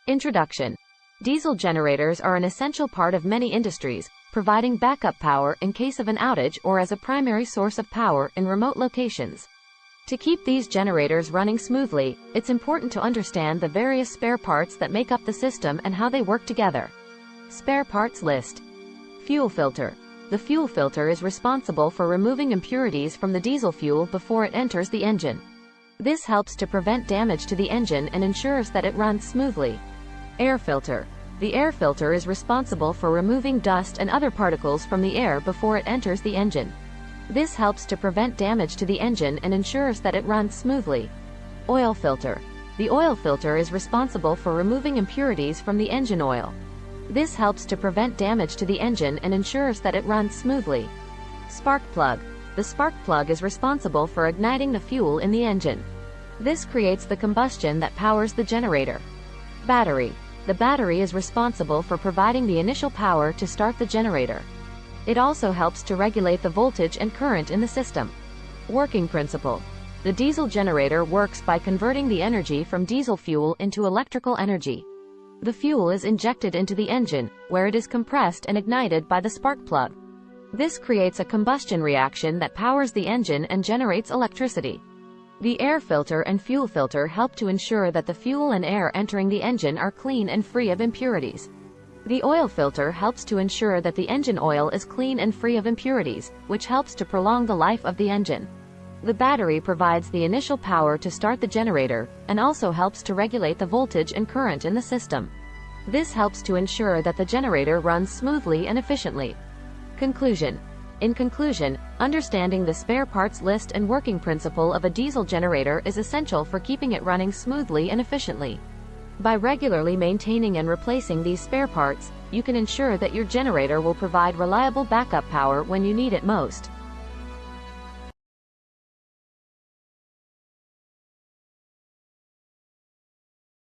Introduction. Diesel generators are an essential part of many industries, providing backup power in case of an outage or as a primary source of power in remote locations. To keep these generators running smoothly, it's important to understand the various spare parts that make up the system and how they work together. Spare parts list. Fuel filter. The fuel filter is responsible for removing impurities from the diesel fuel before it enters the engine. This helps to prevent damage to the engine and ensures that it runs smoothly. Air filter. The air filter is responsible for removing dust and other particles from the air before it enters the engine. This helps to prevent damage to the engine and ensures that it runs smoothly. Oil filter. The oil filter is responsible for removing impurities from the engine oil. This helps to prevent damage to the engine and ensures that it runs smoothly. Spark plug. The spark plug is responsible for igniting the fuel in the engine. This creates the combustion that powers the generator. Battery. The battery is responsible for providing the initial power to start the generator. It also helps to regulate the voltage and current in the system. Working principle. The diesel generator works by converting the energy from diesel fuel into electrical energy. The fuel is injected into the engine, where it is compressed and ignited by the spark plug. This creates a combustion reaction that powers the engine and generates electricity. The air filter and fuel filter help to ensure that the fuel and air entering the engine are clean and free of impurities. The oil filter helps to ensure that the engine oil is clean and free of impurities, which helps to prolong the life of the engine. The battery provides the initial power to start the generator, and also helps to regulate the voltage and current in the system. This helps to ensure that the generator runs smoothly and efficiently. Conclusion. In conclusion, understanding the spare parts list and working principle of a diesel generator is essential for keeping it running smoothly and efficiently. By regularly maintaining and replacing these spare parts, you can ensure that your generator will provide reliable backup power when you need it most.